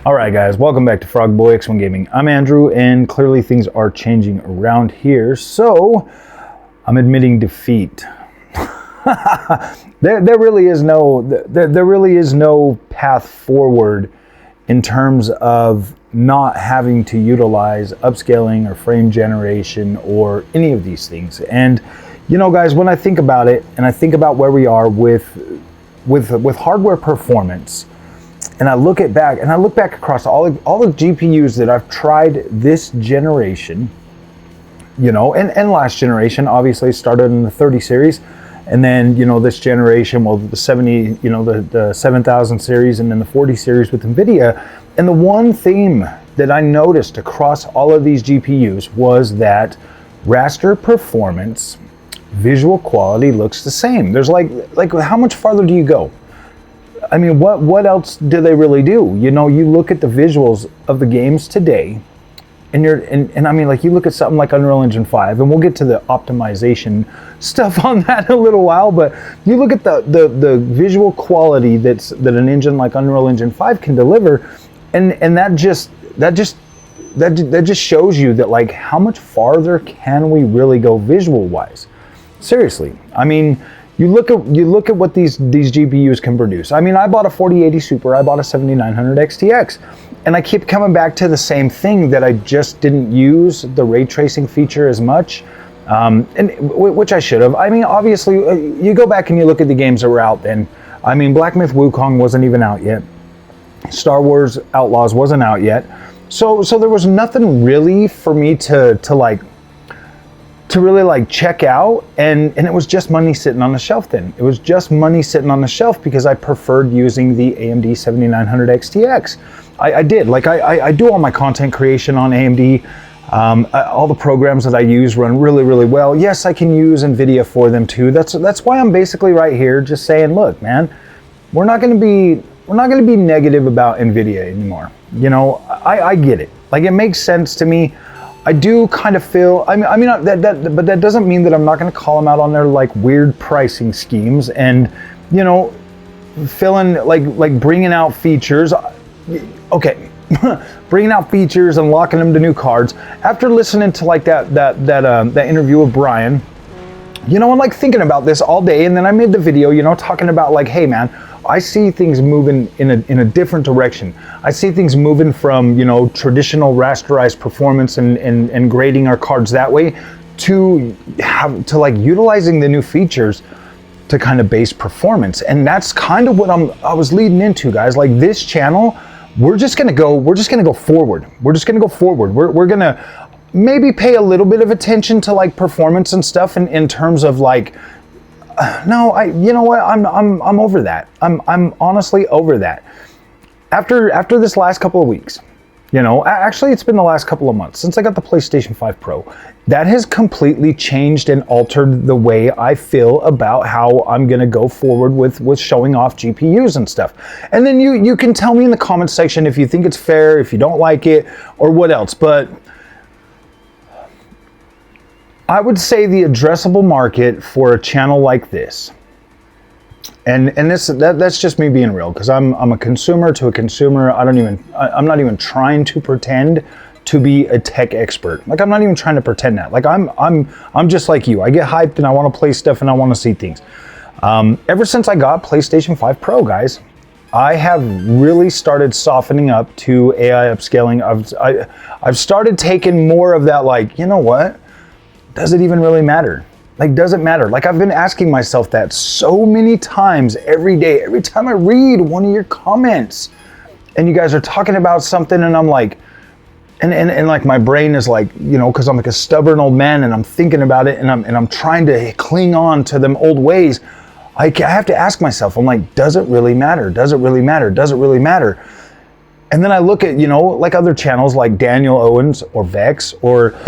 Alright guys, welcome back to Frogboy X1 Gaming. I'm Andrew, and clearly things are changing around here, so I'm admitting defeat. there really is no path forward in terms of not having to utilize upscaling or frame generation or any of these things. And you know guys, when I think about it and I think about where we are with hardware performance, and I look back across all the GPUs that I've tried this generation, you know, and last generation obviously started in the 30 series, and then, you know, this generation, well, the 70, you know, the 7000 series, and then the 40 series with Nvidia. And the one theme that I noticed across all of these GPUs was that raster performance, visual quality looks the same. There's like how much farther do you go? I mean, what else do they really do? You know, you look at the visuals of the games today, and I mean, like, you look at something like Unreal Engine 5, and we'll get to the optimization stuff on that in a little while, but you look at the visual quality that an engine like Unreal Engine 5 can deliver, and that just shows you that, like, how much farther can we really go visual wise? Seriously, I mean, you look at what these GPUs can produce. I mean, I bought a 4080 Super, I bought a 7900 XTX, and I keep coming back to the same thing, that I just didn't use the ray tracing feature as much, which I should have. I mean, obviously, you go back and you look at the games that were out then. I mean, Black Myth Wukong wasn't even out yet. Star Wars Outlaws wasn't out yet. So there was nothing really for me to really like check out, and it was just money sitting on the shelf then. It was just money sitting on the shelf because I preferred using the AMD 7900 XTX. I did. Like, I do all my content creation on AMD. All the programs that I use run really, really well. Yes, I can use Nvidia for them too. That's why I'm basically right here just saying, look, man, we're not going to be negative about Nvidia anymore. You know, I get it. Like, it makes sense to me. I do kind of feel, but that doesn't mean that I'm not going to call them out on their, like, weird pricing schemes, and, you know, like bringing out features. Okay, bringing out features and locking them to new cards. After listening to, like, that interview with Brian, you know, I'm like thinking about this all day, and then I made the video, you know, talking about, like, hey man, I see things moving in a different direction. I see things moving from, you know, traditional rasterized performance and grading our cards that way to like utilizing the new features to kind of base performance. And that's kind of what I was leading into, guys. Like, this channel, we're just gonna go forward. We're just gonna go forward. We're gonna maybe pay a little bit of attention to, like, performance and stuff in terms of, like, no, you know what? I'm over that. I'm honestly over that. After this last couple of weeks, you know, actually it's been the last couple of months since I got the PlayStation 5 Pro. That has completely changed and altered the way I feel about how I'm gonna go forward with showing off GPUs and stuff. And then you can tell me in the comments section if you think it's fair, if you don't like it, or what else. But I would say the addressable market for a channel like this, and that's just me being real, because I'm a consumer to a consumer. I'm not even trying to pretend to be a tech expert. Like, I'm not even trying to pretend that. Like, I'm just like you. I get hyped and I want to play stuff and I want to see things. Ever since I got PlayStation 5 Pro, guys, I have really started softening up to AI upscaling. I've started taking more of that, like, you know what? Does it even really matter? Like, does it matter? Like, I've been asking myself that so many times every day, every time I read one of your comments and you guys are talking about something, and I'm like, and like, my brain is like, you know, because I'm like a stubborn old man, and I'm thinking about it, and I'm trying to cling on to them old ways. I have to ask myself, I'm like, does it really matter? Does it really matter? Does it really matter? And then I look at, you know, like other channels like Daniel Owens or Vex or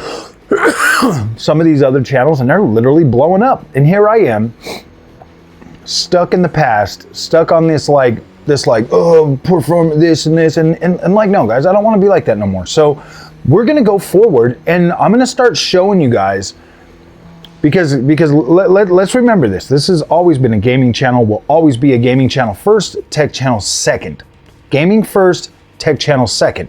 some of these other channels, and they're literally blowing up. And here I am, stuck in the past, stuck on this oh, perform this and this, and like, no guys, I don't want to be like that no more. So we're gonna go forward, and I'm gonna start showing you guys, because let's remember this has always been a gaming channel, will always be a gaming channel first, tech channel second. Gaming first, tech channel second.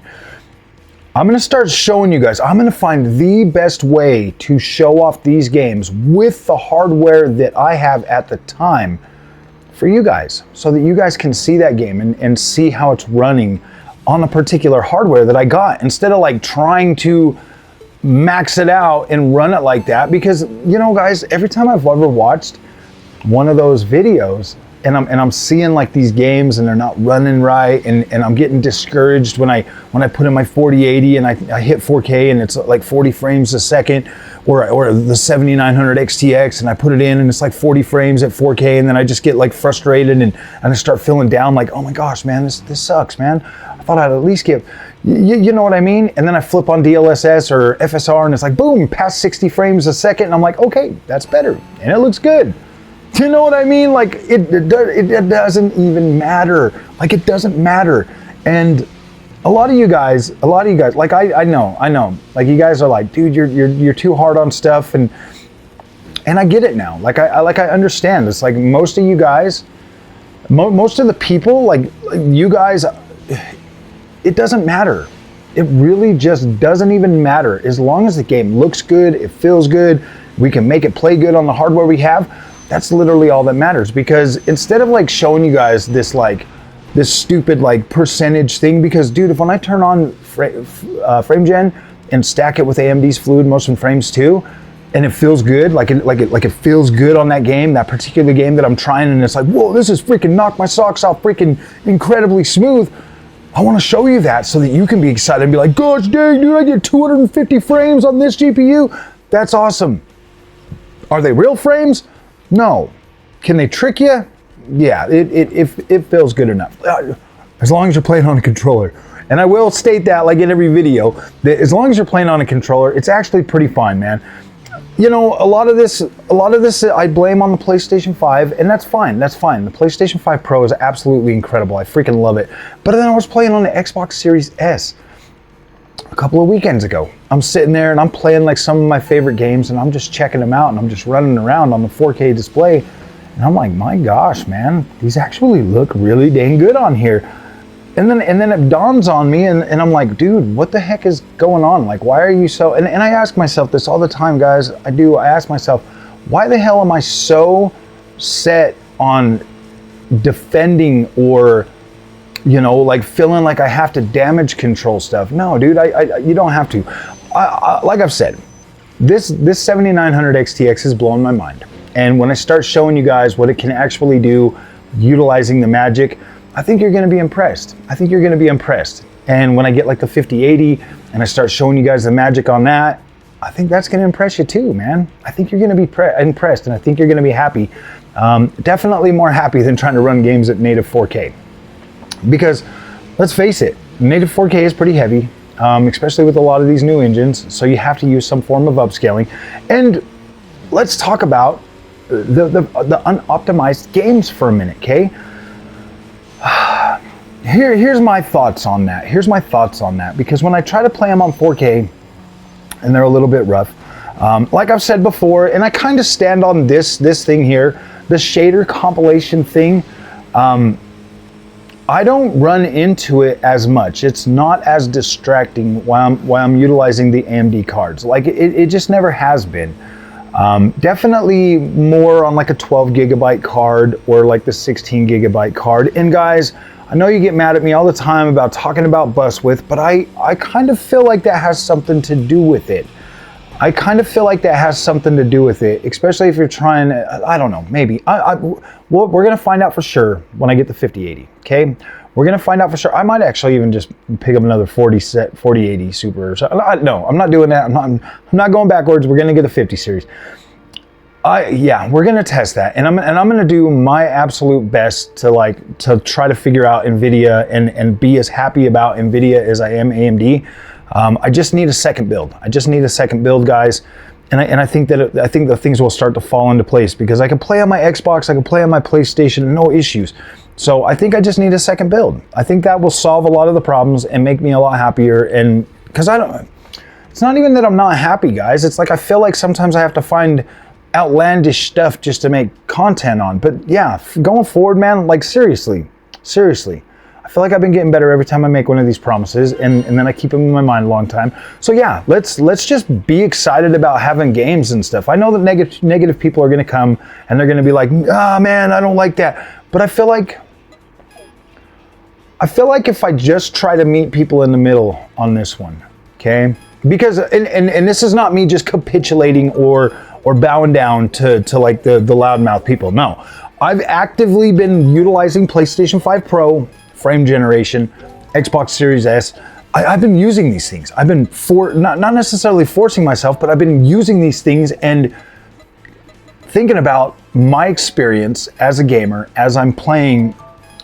I'm gonna start showing you guys, I'm gonna find the best way to show off these games with the hardware that I have at the time for you guys, so that you guys can see that game and see how it's running on a particular hardware that I got, instead of like trying to max it out and run it like that. Because, you know guys, every time I've ever watched one of those videos and I'm seeing like these games and they're not running right, and I'm getting discouraged when I put in my 4080 and I hit 4K and it's like 40 frames a second, or the 7900 XTX and I put it in and it's like 40 frames at 4K, and then I just get like frustrated and I start feeling down, like, oh my gosh, man, this sucks, man. I thought I'd at least get, you know what I mean? And then I flip on DLSS or FSR and it's like, boom, past 60 frames a second, and I'm like, okay, that's better, and it looks good. You know what I mean? Like, it doesn't even matter. Like, it doesn't matter. And a lot of you guys, like I know, like you guys are like, dude, you're too hard on stuff, and I get it now. Like I understand. It's like most of you guys, most of the people, like you guys, it doesn't matter. It really just doesn't even matter. As long as the game looks good, it feels good, we can make it play good on the hardware we have. That's literally all that matters. Because instead of like showing you guys this stupid like percentage thing, because dude, when I turn on frame gen and stack it with AMD's Fluid Motion Frames 2, and it feels good, like it feels good on that game, that particular game that I'm trying, and it's like, whoa, this is freaking knock my socks off, freaking incredibly smooth. I want to show you that so that you can be excited and be like, gosh dang, dude, I get 250 frames on this GPU. That's awesome. Are they real frames? No. Can they trick you? Yeah, it feels good enough. As long as you're playing on a controller. And I will state that, like in every video, that as long as you're playing on a controller, it's actually pretty fine, man. You know, a lot of this I blame on the PlayStation 5, and that's fine, that's fine. The PlayStation 5 Pro is absolutely incredible. I freaking love it. But then I was playing on the Xbox Series S a couple of weekends ago. I'm sitting there and I'm playing like some of my favorite games, and I'm just checking them out, and I'm just running around on the 4K display, and I'm like, my gosh, man, these actually look really dang good on here. And then it dawns on me, and I'm like, dude, what the heck is going on? Like, why are you so, and I ask myself this all the time, guys. I ask myself, why the hell am I so set on defending, or, you know, like feeling like I have to damage control stuff? No, dude, you don't have to. Like I've said, this 7900 XTX has blown my mind. And when I start showing you guys what it can actually do utilizing the magic, I think you're gonna be impressed. I think you're gonna be impressed. And when I get like the 5080 and I start showing you guys the magic on that, I think that's gonna impress you too, man. I think you're gonna be impressed, and I think you're gonna be happy. Definitely more happy than trying to run games at native 4K. Because let's face it, native 4K is pretty heavy, especially with a lot of these new engines. So you have to use some form of upscaling. And let's talk about the unoptimized games for a minute, okay? Here's my thoughts on that. Here's my thoughts on that. Because when I try to play them on 4K, and they're a little bit rough, like I've said before, and I kind of stand on this thing here, the shader compilation thing. I don't run into it as much. It's not as distracting while I'm utilizing the AMD cards. Like it just never has been. Definitely more on like a 12 gigabyte card or like the 16 gigabyte card. And guys, I know you get mad at me all the time about talking about bus width, but I kind of feel like that has something to do with it. I kind of feel like that has something to do with it, especially if you're trying, I don't know, maybe. Well, we're gonna find out for sure when I get the 5080, okay? We're gonna find out for sure. I might actually even just pick up another 4080 Super or something. No, I'm not doing that. I'm not going backwards. We're gonna get the 50 series. Yeah, we're gonna test that, and I'm gonna do my absolute best to try to figure out Nvidia and be as happy about Nvidia as I am AMD. I just need a second build. I just need a second build, guys, and I think that things will start to fall into place, because I can play on my Xbox, I can play on my PlayStation, no issues. So I think I just need a second build. I think that will solve a lot of the problems and make me a lot happier. And because it's not even that I'm not happy, guys. It's like I feel like sometimes I have to find outlandish stuff just to make content on. But yeah, going forward, man, like seriously, I feel like I've been getting better every time I make one of these promises, and then I keep them in my mind a long time. So yeah, let's just be excited about having games and stuff. I know that negative people are going to come and they're going to be like, ah, man, I don't like that. But I feel like if I just try to meet people in the middle on this one, okay? Because and this is not me just capitulating or bowing down to like the loudmouth people. No, I've actively been utilizing PlayStation 5 Pro, frame generation, Xbox Series S. I've been using these things. I've been not necessarily forcing myself, but I've been using these things and thinking about my experience as a gamer as I'm playing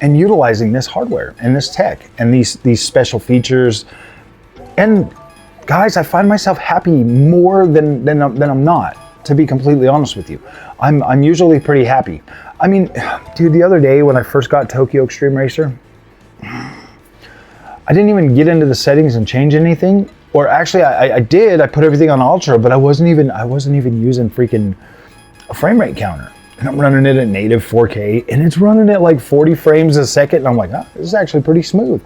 and utilizing this hardware and this tech and these special features. And guys, I find myself happy more than I'm not, to be completely honest with you. I'm usually pretty happy. I mean, dude, the other day when I first got Tokyo Extreme Racer, I didn't even get into the settings and change anything. Or actually, I did. I put everything on Ultra, but I wasn't even using freaking a frame rate counter. And I'm running it at native 4K, and it's running at like 40 frames a second. And I'm like, oh, this is actually pretty smooth.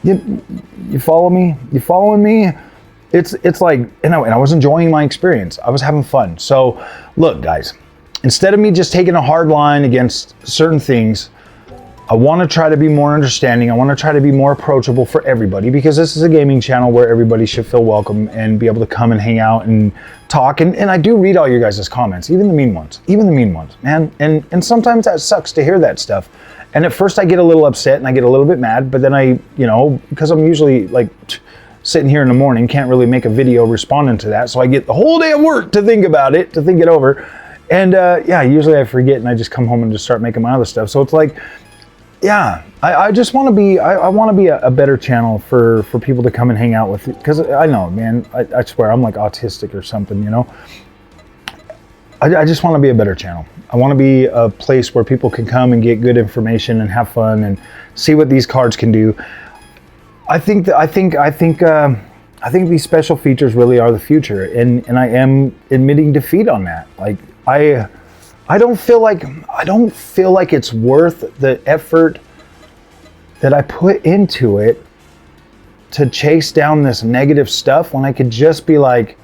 You follow me? You following me? It's like, and I was enjoying my experience. I was having fun. So, look, guys, instead of me just taking a hard line against certain things, I want to try to be more understanding. I want to try to be more approachable for everybody, because this is a gaming channel where everybody should feel welcome and be able to come and hang out and talk. And I do read all your guys' comments, even the mean ones, man. And sometimes that sucks to hear that stuff. And at first I get a little upset and I get a little bit mad, but then I, because I'm usually like sitting here in the morning, can't really make a video responding to that. So I get the whole day of work to think about it, to think it over. And yeah, usually I forget and I just come home and just start making my other stuff. So it's like, yeah, I just want to be, I want to be a better channel for people to come and hang out with, because I know, man, I swear I'm like autistic or something, I just want to be a better channel. I want to be a place where people can come and get good information and have fun and see what these cards can do. I think these special features really are the future, and I am admitting defeat on that. Like I don't feel like it's worth the effort that I put into it to chase down this negative stuff when I could just be like,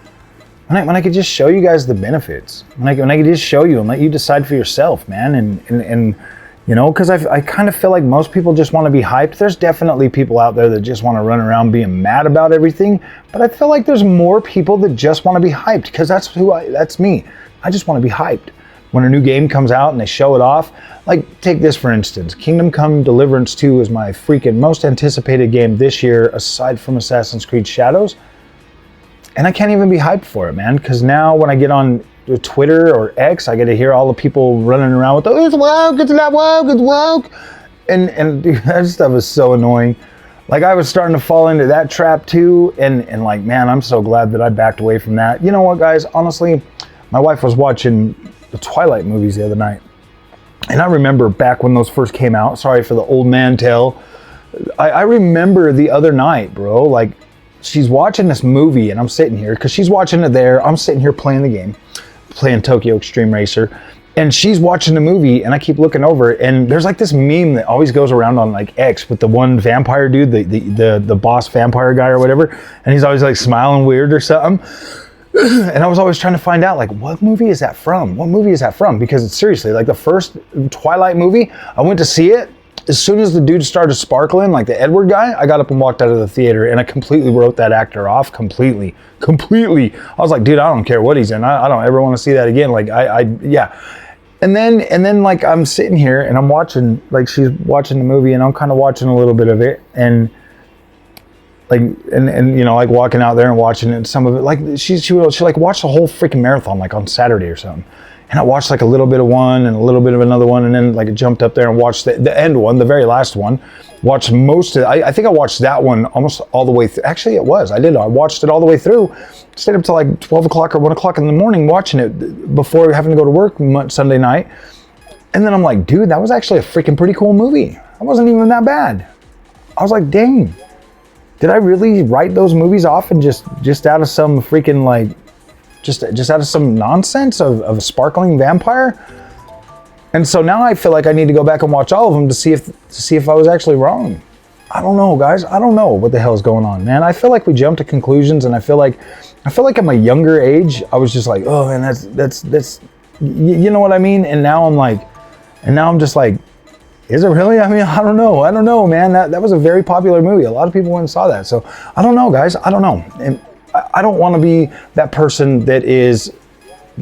when I could just show you guys the benefits, when I could just show you and let you decide for yourself, man. And because I kind of feel like most people just want to be hyped. There's definitely people out there that just want to run around being mad about everything, but I feel like there's more people that just want to be hyped, because that's me. I just want to be hyped. When a new game comes out and they show it off, like take this for instance, Kingdom Come Deliverance 2 is my freaking most anticipated game this year, aside from Assassin's Creed Shadows. And I can't even be hyped for it, man, because now when I get on Twitter or X, I get to hear all the people running around with, oh, it's woke, it's not woke, it's woke. And dude, that stuff is so annoying. Like, I was starting to fall into that trap too, and like, man, I'm so glad that I backed away from that. You know what, guys, honestly, my wife was watching the Twilight movies the other night, and I remember back when those first came out, sorry for the old man tale, I remember the other night, bro, like, she's watching this movie and I'm sitting here, because she's watching it there, I'm sitting here playing the game, playing Tokyo Extreme Racer, and she's watching the movie, and I keep looking over, and there's like this meme that always goes around on like X with the one vampire dude, the boss vampire guy or whatever, and he's always like smiling weird or something. And I was always trying to find out, like, what movie is that from? What movie is that from? Because it's seriously, like, the first Twilight movie, I went to see it. As soon as the dude started sparkling, like the Edward guy, I got up and walked out of the theater, and I completely wrote that actor off. Completely. I was like, dude, I don't care what he's in. I don't ever want to see that again. Like, yeah. And then, like, I'm sitting here, and I'm watching, like, she's watching the movie, and I'm kind of watching a little bit of it, and like, and like walking out there and watching it, and some of it, like she like watched the whole freaking marathon like on Saturday or something. And I watched like a little bit of one and a little bit of another one, and then like I jumped up there and watched the end one, the very last one. Watched most of it. I think I watched that one almost all the way through. Actually, it was. I watched it all the way through. Stayed up till like 12 o'clock or 1 o'clock in the morning watching it before having to go to work Sunday night. And then I'm like, dude, that was actually a freaking pretty cool movie. It wasn't even that bad. I was like, dang. Did I really write those movies off and just out of some freaking like, just out of some nonsense of a sparkling vampire? And so now I feel like I need to go back and watch all of them to see if I was actually wrong. I don't know, guys. I don't know what the hell is going on, man. I feel like we jump to conclusions, and I feel like at my younger age, I was just like, oh man, that's you know what I mean? And now I'm just like, is it really? I mean, I don't know, man. That was a very popular movie. A lot of people went and saw that. So I don't know, guys. I don't know. And I don't want to be that person that is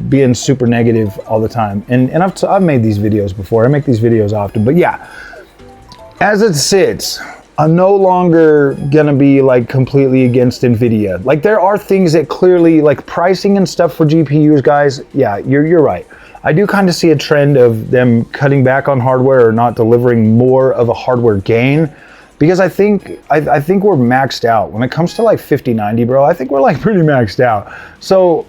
being super negative all the time. And I've made these videos before. I make these videos often. But yeah, as it sits, I'm no longer gonna be like completely against Nvidia. Like there are things that clearly, like pricing and stuff for GPUs, guys. Yeah, you're right. I do kind of see a trend of them cutting back on hardware or not delivering more of a hardware gain, because I think we're maxed out when it comes to like 5090, bro. I think we're like pretty maxed out. So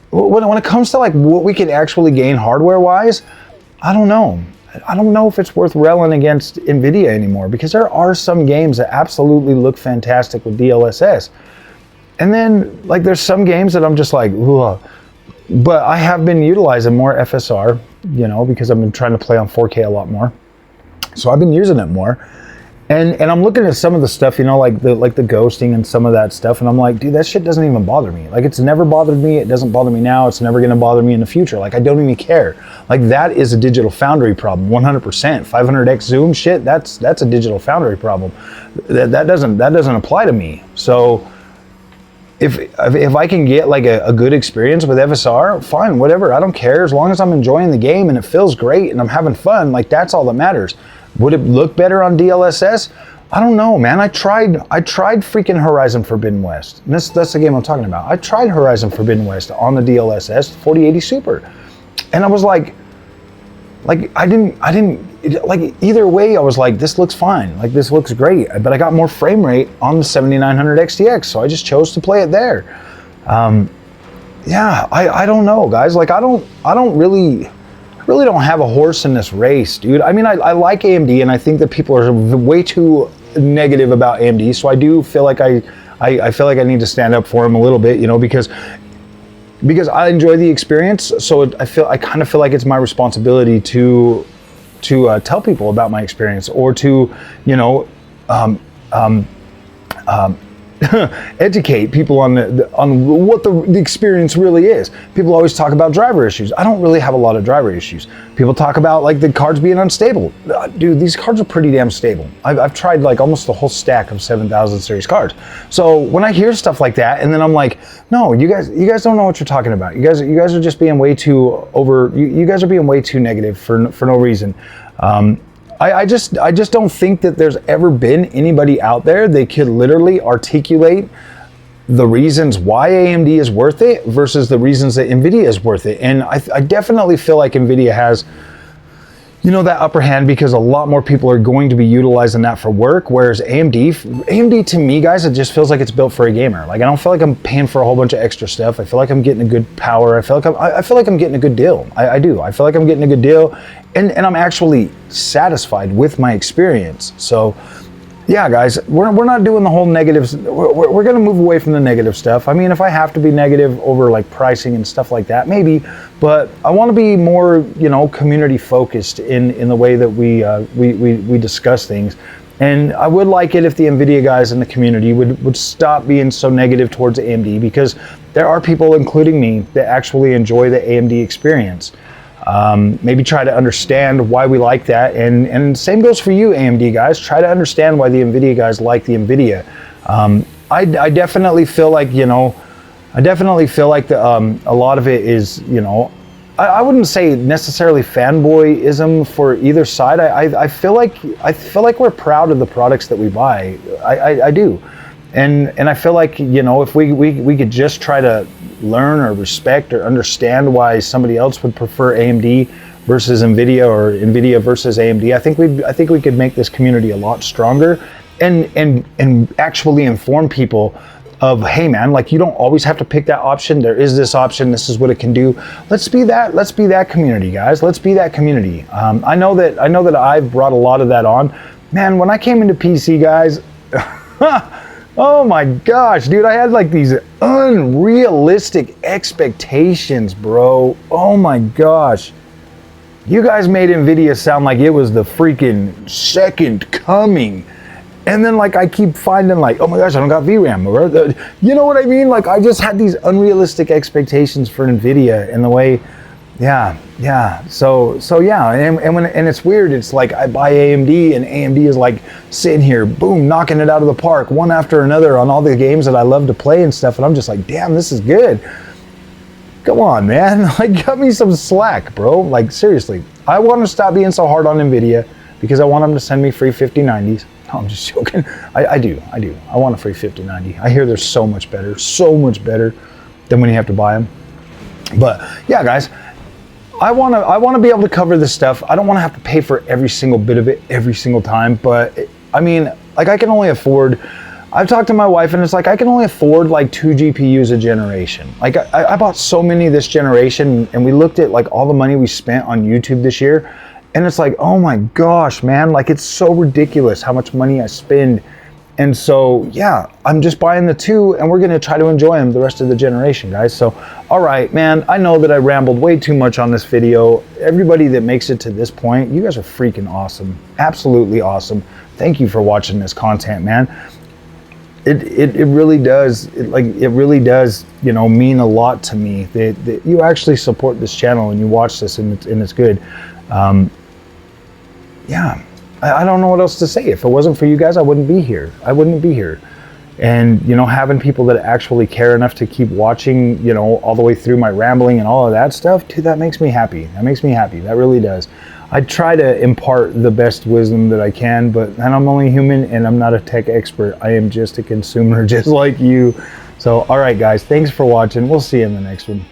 when it comes to like what we can actually gain hardware wise, I don't know. I don't know if it's worth railing against Nvidia anymore, because there are some games that absolutely look fantastic with DLSS. And then like there's some games that I'm just like, ugh. But I have been utilizing more FSR, you know, because I've been trying to play on 4K a lot more. So I've been using it more. And I'm looking at some of the stuff, you know, like the ghosting and some of that stuff, and I'm like, dude, that shit doesn't even bother me. Like it's never bothered me, it doesn't bother me now, it's never gonna bother me in the future. Like I don't even care. Like that is a Digital Foundry problem, 100%. 500x zoom shit, that's a Digital Foundry problem. That doesn't apply to me. So if I can get like a good experience with FSR, fine, whatever, I don't care. As long as I'm enjoying the game and it feels great and I'm having fun, like that's all that matters. Would it look better on DLSS? I don't know, man. I tried freaking Horizon Forbidden West. And that's the game I'm talking about. I tried Horizon Forbidden West on the DLSS 4080 Super. And I was like I didn't like either way I was like, this looks fine. Like this looks great. But I got more frame rate on the 7900 XTX, so I just chose to play it there. Yeah, I don't know, guys. Like I really don't have a horse in this race, dude. I mean, I like AMD, and I think that people are way too negative about AMD. So I do feel like I feel like I need to stand up for them a little bit, you know, because I enjoy the experience. So I kind of feel like it's my responsibility to tell people about my experience, or to, you know, educate people on what the experience really is. People always talk about driver issues. I don't really have a lot of driver issues. People talk about like the cards being unstable. Dude, these cards are pretty damn stable. I've tried like almost the whole stack of 7000 series cards. So when I hear stuff like that, and then I'm like, no, you guys don't know what you're talking about. You guys are just being way too you guys are being way too negative for no reason. I just don't think that there's ever been anybody out there that could literally articulate the reasons why AMD is worth it versus the reasons that Nvidia is worth it. And I definitely feel like Nvidia has, you know, that upper hand, because a lot more people are going to be utilizing that for work, whereas AMD to me, guys, it just feels like it's built for a gamer. Like I don't feel like I'm paying for a whole bunch of extra stuff. I feel like I'm getting a good power. I feel like I'm getting a good deal. I do. I feel like I'm getting a good deal, and I'm actually satisfied with my experience. So yeah, guys, we're not doing the whole negatives. We're going to move away from the negative stuff. I mean, if I have to be negative over like pricing and stuff like that, maybe, but I want to be more, you know, community focused in the way that we discuss things. And I would like it if the Nvidia guys in the community would stop being so negative towards AMD, because there are people, including me, that actually enjoy the AMD experience. Maybe try to understand why we like that, and same goes for you, AMD guys. Try to understand why the Nvidia guys like the Nvidia. I definitely feel like, you know, a lot of it is, you know, I wouldn't say necessarily fanboyism for either side. I feel like we're proud of the products that we buy. I do. And I feel like, you know, if we could just try to learn or respect or understand why somebody else would prefer AMD versus Nvidia, or Nvidia versus AMD, I think we could make this community a lot stronger, and actually inform people of, hey man, like you don't always have to pick that option. There is this option. This is what it can do. Let's be that community, guys. Let's be that community. I know that I've brought a lot of that on. Man, when I came into PC, guys, oh my gosh, dude, I had like these unrealistic expectations, bro. Oh my gosh. You guys made Nvidia sound like it was the freaking second coming. And then like I keep finding like, oh my gosh, I don't got VRAM. Or you know what I mean? Like I just had these unrealistic expectations for Nvidia and the way, yeah. So yeah, and it's weird. It's like I buy AMD and AMD is like sitting here, boom, knocking it out of the park, one after another on all the games that I love to play and stuff. And I'm just like, damn, this is good. Come on, man. Like cut me some slack, bro. Like seriously, I want to stop being so hard on Nvidia because I want them to send me free 5090s. No, I'm just joking. I do. I want a free 5090. I hear they're so much better than when you have to buy them. But yeah, guys, I want to be able to cover this stuff. I don't want to have to pay for every single bit of it every single time. But I mean, like I can only afford. I've talked to my wife and it's like I can only afford like 2 GPUs a generation. Like I bought so many this generation, and we looked at like all the money we spent on YouTube this year. And it's like, oh my gosh, man, like it's so ridiculous how much money I spend. And so, yeah, I'm just buying the 2 and we're gonna try to enjoy them the rest of the generation, guys. So, all right, man, I know that I rambled way too much on this video. Everybody that makes it to this point, you guys are freaking awesome. Absolutely awesome. Thank you for watching this content, man. It really does, it really does, you know, mean a lot to me that you actually support this channel and you watch this and it's good. Yeah, I don't know what else to say. If it wasn't for you guys, I wouldn't be here. And, you know, having people that actually care enough to keep watching, you know, all the way through my rambling and all of that stuff, dude, that makes me happy. That really does. I try to impart the best wisdom that I can, and I'm only human and I'm not a tech expert. I am just a consumer just like you. So, all right, guys, thanks for watching. We'll see you in the next one.